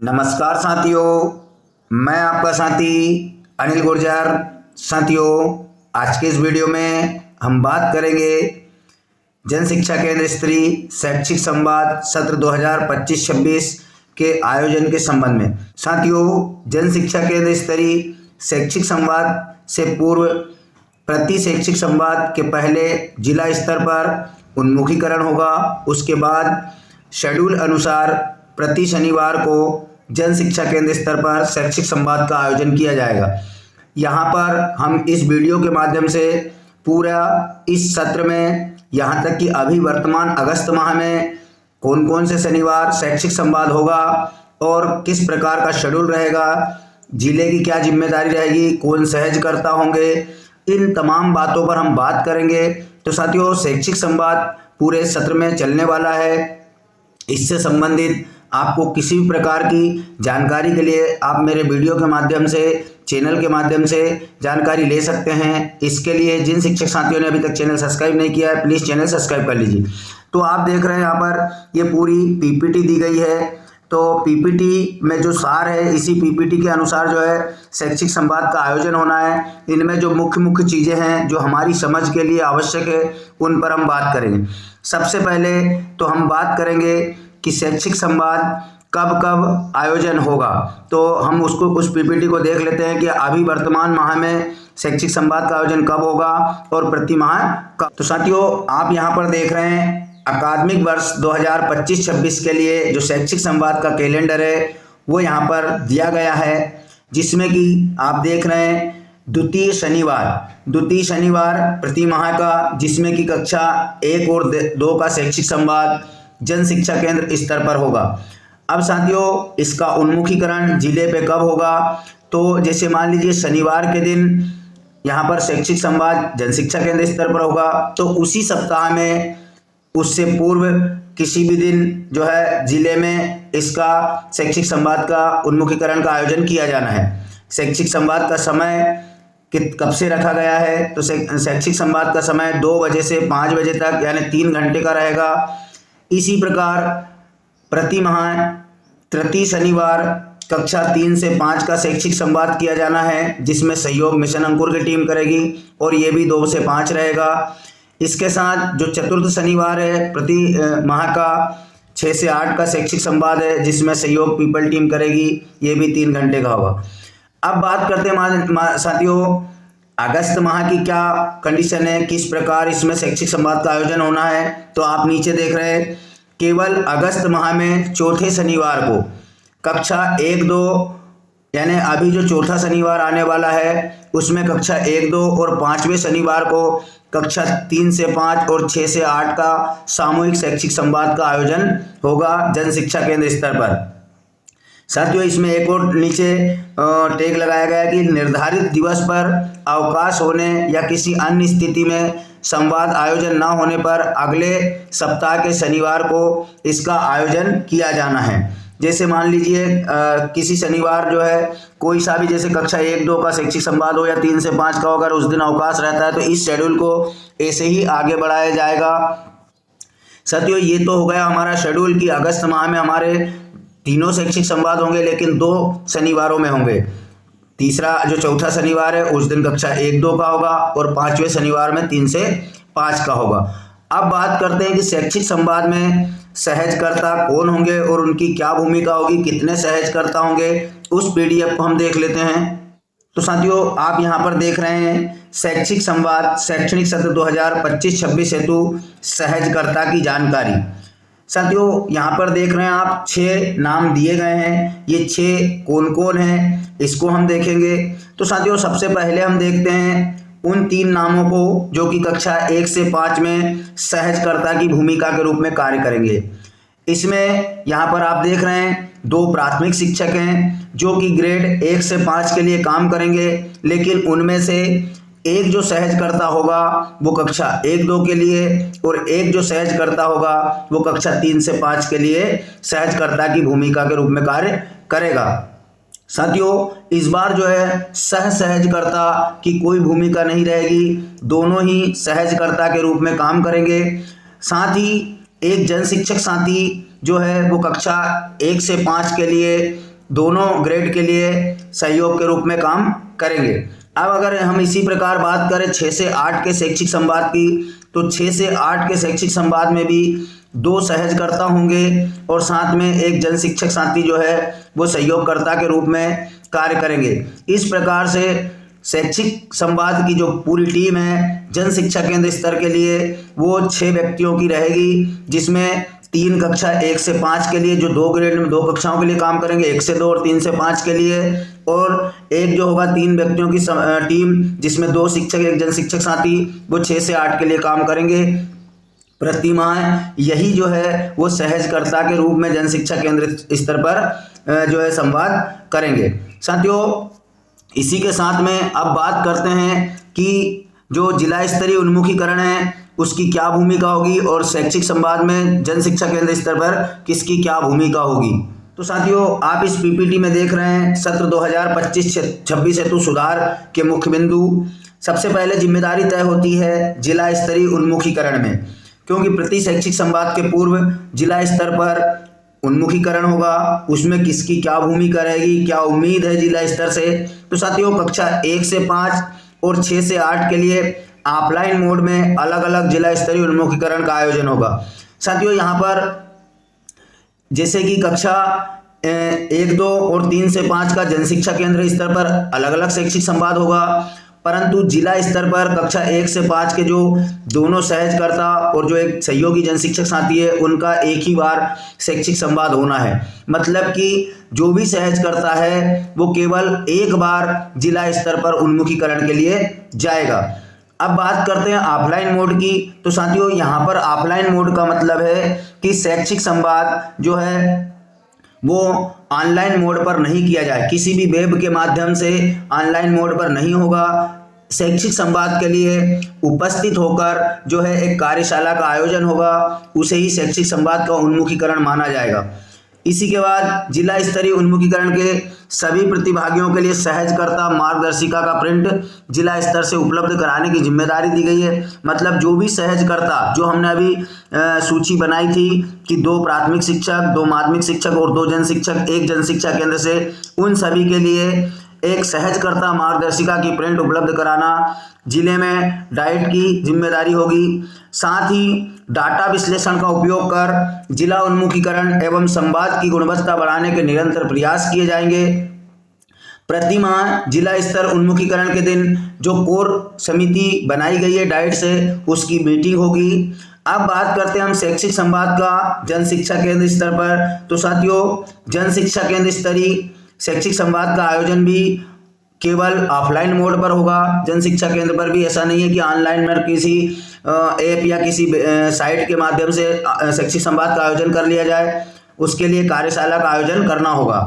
नमस्कार साथियों, मैं आपका साथी अनिल गुर्जर। साथियों, आज के इस वीडियो में हम बात करेंगे जन शिक्षा केंद्र स्तरीय शैक्षिक संवाद सत्र 2025-26 के आयोजन के संबंध में। साथियों, जन शिक्षा केंद्र स्तरीय शैक्षिक संवाद से पूर्व प्रति शैक्षिक संवाद के पहले जिला स्तर पर उन्मुखीकरण होगा। उसके बाद शेड्यूल अनुसार प्रति शनिवार को जन शिक्षा केंद्र स्तर पर शैक्षिक संवाद का आयोजन किया जाएगा। यहाँ पर हम इस वीडियो के माध्यम से पूरा इस सत्र में, यहाँ तक कि अभी वर्तमान अगस्त माह में कौन कौन से शनिवार शैक्षिक संवाद होगा और किस प्रकार का शेड्यूल रहेगा, जिले की क्या जिम्मेदारी रहेगी, कौन सहजकर्ता होंगे, इन तमाम बातों पर हम बात करेंगे। तो साथियों, शैक्षिक संवाद पूरे सत्र में चलने वाला है। इससे संबंधित आपको किसी भी प्रकार की जानकारी के लिए आप मेरे वीडियो के माध्यम से, चैनल के माध्यम से जानकारी ले सकते हैं। इसके लिए जिन शिक्षक साथियों ने अभी तक चैनल सब्सक्राइब नहीं किया है, प्लीज़ चैनल सब्सक्राइब कर लीजिए। तो आप देख रहे हैं यहाँ पर ये पूरी पीपीटी दी गई है। तो पीपीटी में जो सार है, इसी पीपीटी के अनुसार जो है शैक्षिक संवाद का आयोजन होना है। इनमें जो मुख्य मुख्य चीज़ें हैं जो हमारी समझ के लिए आवश्यक है, उन पर हम बात करेंगे। सबसे पहले तो हम बात करेंगे कि शैक्षिक संवाद कब कब आयोजन होगा। तो हम उस पीपीटी को देख लेते हैं कि अभी वर्तमान माह में शैक्षिक संवाद का आयोजन कब होगा और प्रति माह कब। तो साथियों, आप यहाँ पर देख रहे हैं अकादमिक वर्ष 2025-26 के लिए जो शैक्षिक संवाद का कैलेंडर है वो यहाँ पर दिया गया है, जिसमें कि आप देख रहे हैं द्वितीय शनिवार प्रति माह का, जिसमें कि कक्षा 1 और 2 का शैक्षिक संवाद जन शिक्षा केंद्र स्तर पर होगा। अब साथियों, इसका उन्मुखीकरण जिले पे कब होगा? तो जैसे मान लीजिए शनिवार के दिन यहाँ पर शैक्षिक संवाद जन शिक्षा केंद्र स्तर पर होगा, तो उसी सप्ताह में उससे पूर्व किसी भी दिन जो है जिले में इसका शैक्षिक संवाद का उन्मुखीकरण का आयोजन किया जाना है। शैक्षिक संवाद का समय कब से रखा गया है? तो शैक्षिक संवाद का समय 2 बजे से 5 बजे तक, यानी 3 घंटे का रहेगा। इसी प्रकार प्रति माह तृतीय शनिवार कक्षा 3 से 5 का शैक्षिक संवाद किया जाना है, जिसमें सहयोग मिशन अंकुर की टीम करेगी और ये भी 2 से 5 रहेगा। इसके साथ जो चतुर्थ शनिवार है प्रति माह का 6 से 8 का शैक्षिक संवाद है, जिसमें सहयोग पीपल टीम करेगी, ये भी 3 घंटे का होगा। अब बात करते हैं साथियों, अगस्त माह की क्या कंडीशन है, किस प्रकार इसमें शैक्षिक संवाद का आयोजन होना है। तो आप नीचे देख रहे हैं, केवल अगस्त माह में चौथे शनिवार को कक्षा 1-2, यानी अभी जो चौथा शनिवार आने वाला है उसमें कक्षा 1-2 और 5वें शनिवार को कक्षा 3 से 5 और 6 से 8 का सामूहिक शैक्षिक संवाद का आयोजन होगा जन शिक्षा केंद्र स्तर पर। साथियों, इसमें एक और नीचे टैग लगाया गया कि निर्धारित दिवस पर अवकाश होने या किसी अन्य स्थिति में संवाद आयोजन न होने पर अगले सप्ताह के शनिवार को इसका आयोजन किया जाना है। जैसे मान लीजिए किसी शनिवार जो है कोई सा भी, जैसे कक्षा 1-2 का शैक्षिक संवाद हो या 3 से 5 का, अगर उस दिन अवकाश रहता है तो इस शेड्यूल को ऐसे ही आगे बढ़ाया जाएगा। साथियों, ये तो हो गया हमारा शेड्यूल कि अगस्त माह में हमारे तीनों शैक्षिक संवाद होंगे, लेकिन 2 शनिवारों में होंगे। तीसरा जो चौथा शनिवार है उस दिन कक्षा 1-2 का होगा और 5वें शनिवार में 3 से 5 का होगा। अब बात करते हैं कि शैक्षिक संवाद में सहजकर्ता कौन होंगे और उनकी क्या भूमिका होगी, कितने सहजकर्ता होंगे, उस पीडीएफ को हम देख लेते हैं। तो साथियों, आप यहाँ पर देख रहे हैं शैक्षिक संवाद शैक्षणिक सत्र 2025-26 हेतु सहजकर्ता की जानकारी। साथियों, यहाँ पर देख रहे हैं आप 6 नाम दिए गए हैं। ये 6 कौन कौन हैं इसको हम देखेंगे। तो साथियों, सबसे पहले हम देखते हैं उन 3 नामों को जो कि कक्षा 1 से 5 में सहजकर्ता की भूमिका के रूप में कार्य करेंगे। इसमें यहाँ पर आप देख रहे हैं 2 प्राथमिक शिक्षक हैं जो कि ग्रेड 1 से 5 के लिए काम करेंगे, लेकिन उनमें से एक जो सहजकर्ता होगा वो कक्षा 1-2 के लिए और एक जो सहजकर्ता होगा वो कक्षा 3 से 5 के लिए सहजकर्ता की भूमिका के रूप में कार्य करेगा। साथियों, इस बार जो है सहजकर्ता की कोई भूमिका नहीं रहेगी, दोनों ही सहजकर्ता के रूप में काम करेंगे। साथ ही एक जन शिक्षक साथी जो है वो कक्षा 1 से 5 के लिए दोनों ग्रेड के लिए सहयोग के रूप में काम करेंगे। अब अगर हम इसी प्रकार बात करें 6 से 8 के शैक्षिक संवाद की, तो 6 से 8 के शैक्षिक संवाद में भी 2 सहजकर्ता होंगे और साथ में एक जन शिक्षक साथी जो है वो सहयोगकर्ता के रूप में कार्य करेंगे। इस प्रकार से शैक्षिक संवाद की जो पूरी टीम है जन शिक्षा केंद्र स्तर के लिए वो 6 व्यक्तियों की रहेगी, जिसमें 3 कक्षा 1 से 5 के लिए जो 2 ग्रेड में 2 कक्षाओं के लिए काम करेंगे, 1 से 2 और 3 से 5 के लिए, और एक जो होगा 3 व्यक्तियों की टीम जिसमें 2 शिक्षक 1 जन शिक्षक साथी, वो 6 से 8 के लिए काम करेंगे। प्रतिमाएं यही जो है वो सहजकर्ता के रूप में जन शिक्षा केंद्र स्तर पर जो है संवाद करेंगे। साथियों, इसी के साथ में अब बात करते हैं कि जो जिला स्तरीय उन्मुखीकरण है उसकी क्या भूमिका होगी और शैक्षिक संवाद में जन शिक्षा केंद्र स्तर पर किसकी क्या भूमिका होगी। तो साथियों, आप इस पीपीटी में देख रहे हैं सत्र 2025-26 हेतु सुधार के मुख्य बिंदु। सबसे पहले जिम्मेदारी तय होती है जिला स्तरीय उन्मुखीकरण में, क्योंकि प्रति शैक्षिक संवाद के पूर्व जिला स्तर पर उन्मुखीकरण होगा, उसमें किसकी क्या भूमिका रहेगी, क्या उम्मीद है जिला स्तर से। तो साथियों, कक्षा 1 से 5 और 6 से 8 के लिए ऑफलाइन मोड में अलग अलग जिला स्तरीय उन्मुखीकरण का आयोजन होगा। साथियों, यहाँ पर जैसे कि कक्षा 1, 2 और 3 से 5 का जन शिक्षा केंद्र स्तर पर अलग अलग शैक्षिक संवाद होगा, परंतु जिला स्तर पर कक्षा 1 से 5 के जो दोनों सहजकर्ता और जो एक सहयोगी जन शिक्षक साथी है उनका एक ही बार शैक्षिक संवाद होना है। मतलब कि जो भी सहजकर्ता है वो केवल एक बार जिला स्तर पर उन्मुखीकरण के लिए जाएगा। अब बात करते हैं ऑफलाइन मोड की। तो साथियों, यहाँ पर ऑफलाइन मोड का मतलब है कि शैक्षिक संवाद जो है वो ऑनलाइन मोड पर नहीं किया जाए, किसी भी वेब के माध्यम से ऑनलाइन मोड पर नहीं होगा। शैक्षिक संवाद के लिए उपस्थित होकर जो है एक कार्यशाला का आयोजन होगा, उसे ही शैक्षिक संवाद का उन्मुखीकरण माना जाएगा। इसी के बाद जिला स्तरीय उन्मुखीकरण के सभी प्रतिभागियों के लिए सहजकर्ता मार्गदर्शिका का प्रिंट जिला स्तर से उपलब्ध कराने की जिम्मेदारी दी गई है। मतलब जो भी सहजकर्ता, जो हमने अभी सूची बनाई थी कि 2 प्राथमिक शिक्षक, 2 माध्यमिक शिक्षक और 2 जन शिक्षक 1 जन शिक्षा केंद्र से, उन सभी के लिए एक सहजकर्ता मार्गदर्शिका की प्रिंट उपलब्ध कराना जिले में डाइट की जिम्मेदारी होगी। साथ ही डाटा विश्लेषण का उपयोग कर जिला उन्मुखीकरण एवं संवाद की गुणवत्ता बढ़ाने के निरंतर प्रयास किए जाएंगे। प्रति माह जिला स्तर उन्मुखीकरण के दिन जो कोर समिति बनाई गई है डाइट से, उसकी मीटिंग होगी। अब बात करते हैं हम शैक्षिक संवाद का जन शिक्षा केंद्र स्तर पर। तो साथियों, जन शिक्षा केंद्र स्तरीय शैक्षिक संवाद का आयोजन भी केवल ऑफलाइन मोड पर होगा। जन शिक्षा केंद्र पर भी ऐसा नहीं है कि ऑनलाइन में किसी ऐप या किसी साइट के माध्यम से शैक्षिक संवाद का आयोजन कर लिया जाए, उसके लिए कार्यशाला का आयोजन करना होगा।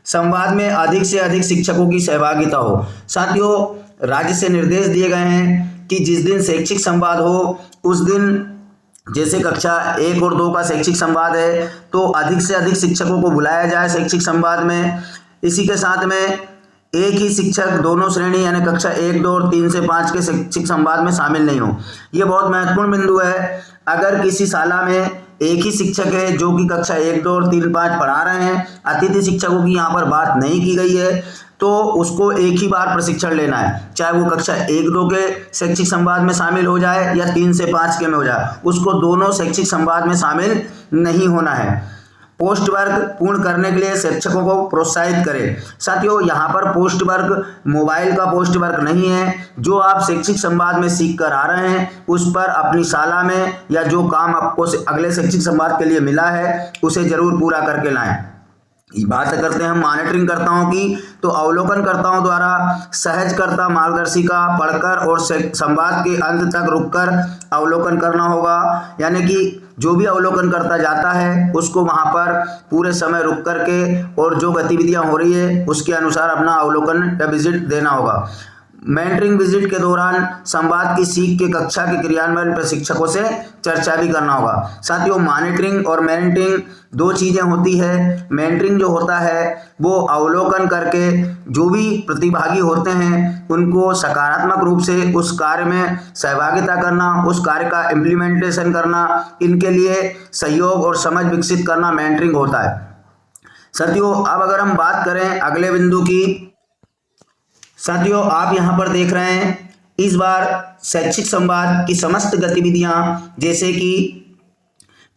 संवाद में अधिक से अधिक शिक्षकों की सहभागिता हो। साथियों, राज्य से निर्देश दिए गए हैं कि जिस दिन शैक्षिक संवाद हो उस दिन, जैसे कक्षा 1 और 2 का शैक्षिक संवाद है, तो अधिक से अधिक शिक्षकों को बुलाया जाए शैक्षिक संवाद में। इसी के साथ में एक ही शिक्षक दोनों श्रेणी यानी कक्षा 1, 2 और 3 से 5 के शैक्षिक संवाद में शामिल नहीं हो। ये बहुत महत्वपूर्ण बिंदु है। अगर किसी शाला में एक ही शिक्षक है जो कि कक्षा 1, 2 और 3, 5 पढ़ा रहे हैं, अतिथि शिक्षकों की यहाँ पर बात नहीं की गई है, तो उसको एक ही बार प्रशिक्षण लेना है, चाहे वो कक्षा 1, 2 के शैक्षिक संवाद में शामिल हो जाए या 3 से 5 के में हो जाए, उसको दोनों शैक्षिक संवाद में शामिल नहीं होना है। पोस्ट वर्क पूर्ण करने के लिए शिक्षकों को प्रोत्साहित करें। साथियों, यहाँ पर पोस्ट वर्क मोबाइल का पोस्ट वर्क नहीं है। जो आप शैक्षिक संवाद में सीख कर आ रहे हैं उस पर अपनी शाला में या जो काम आपको अगले शैक्षिक संवाद के लिए मिला है उसे जरूर पूरा करके लाएं। बात करते हैं हम मॉनिटरिंग कर्ताओं की। तो अवलोकनकर्ताओं द्वारा सहजकर्ता मार्गदर्शिका पढ़कर और संवाद के अंत तक रुककर अवलोकन करना होगा। यानी कि जो भी अवलोकन करता जाता है उसको वहां पर पूरे समय रुक करके और जो गतिविधियां हो रही है उसके अनुसार अपना अवलोकन या विजिट देना होगा। मेंटरिंग विजिट के दौरान संवाद की सीख के कक्षा के क्रियान्वयन प्रशिक्षकों से चर्चा भी करना होगा। साथियों, मॉनिटरिंग और मेंटरिंग 2 चीजें होती है। मेंटरिंग जो होता है वो अवलोकन करके जो भी प्रतिभागी होते हैं उनको सकारात्मक रूप से उस कार्य में सहभागिता करना, उस कार्य का इम्प्लीमेंटेशन करना, इनके लिए सहयोग और समझ विकसित करना मेंटरिंग होता है। साथियों अब अगर हम बात करें अगले बिंदु की, साथियों आप यहां पर देख रहे हैं इस बार शैक्षिक संवाद की समस्त गतिविधियां जैसे कि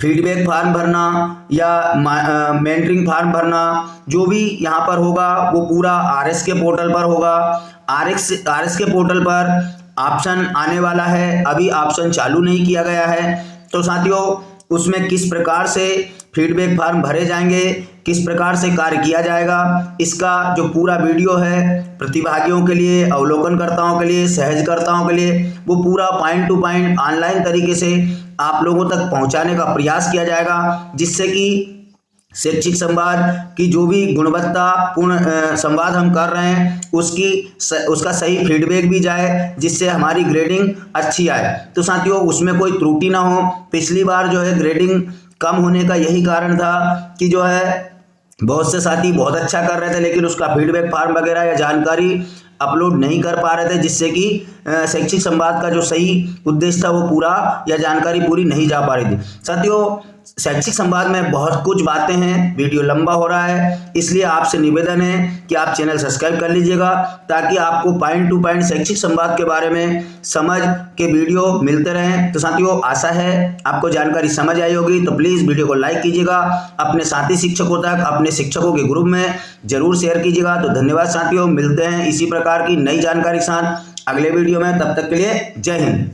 फीडबैक फॉर्म भरना या मेंटरिंग फॉर्म भरना जो भी यहाँ पर होगा वो पूरा आरएस के पोर्टल पर होगा। आरएस के पोर्टल पर ऑप्शन आने वाला है, अभी ऑप्शन चालू नहीं किया गया है। तो साथियों उसमें किस प्रकार से फीडबैक फॉर्म भरे जाएंगे, किस प्रकार से कार्य किया जाएगा, इसका जो पूरा वीडियो है प्रतिभागियों के लिए, अवलोकनकर्ताओं के लिए, सहजकर्ताओं के लिए वो पूरा पॉइंट टू पॉइंट ऑनलाइन तरीके से आप लोगों तक पहुंचाने का प्रयास किया जाएगा, जिससे कि शैक्षिक संवाद की जो भी गुणवत्तापूर्ण संवाद हम कर रहे हैं उसका सही फीडबैक भी जाए, जिससे हमारी ग्रेडिंग अच्छी आए। तो साथियों उसमें कोई त्रुटि ना हो। पिछली बार जो है ग्रेडिंग कम होने का यही कारण था कि जो है बहुत से साथी बहुत अच्छा कर रहे थे लेकिन उसका फीडबैक फॉर्म वगैरह या जानकारी अपलोड नहीं कर पा रहे थे, जिससे कि शैक्षिक संवाद का जो सही उद्देश्य था वो पूरा या जानकारी पूरी नहीं जा पा रही थी। साथियों शैक्षिक संवाद में बहुत कुछ बातें हैं, वीडियो लंबा हो रहा है, इसलिए आपसे निवेदन है कि आप चैनल सब्सक्राइब कर लीजिएगा ताकि आपको पॉइंट टू पॉइंट शैक्षिक संवाद के बारे में समझ के वीडियो मिलते रहें। तो साथियों आशा है आपको जानकारी समझ आई होगी, तो प्लीज़ वीडियो को लाइक कीजिएगा, अपने साथी शिक्षकों तक, अपने शिक्षकों के ग्रुप में जरूर शेयर कीजिएगा। तो धन्यवाद साथियों, मिलते हैं इसी प्रकार की नई जानकारी के साथ अगले वीडियो में, तब तक के लिए जय हिंद।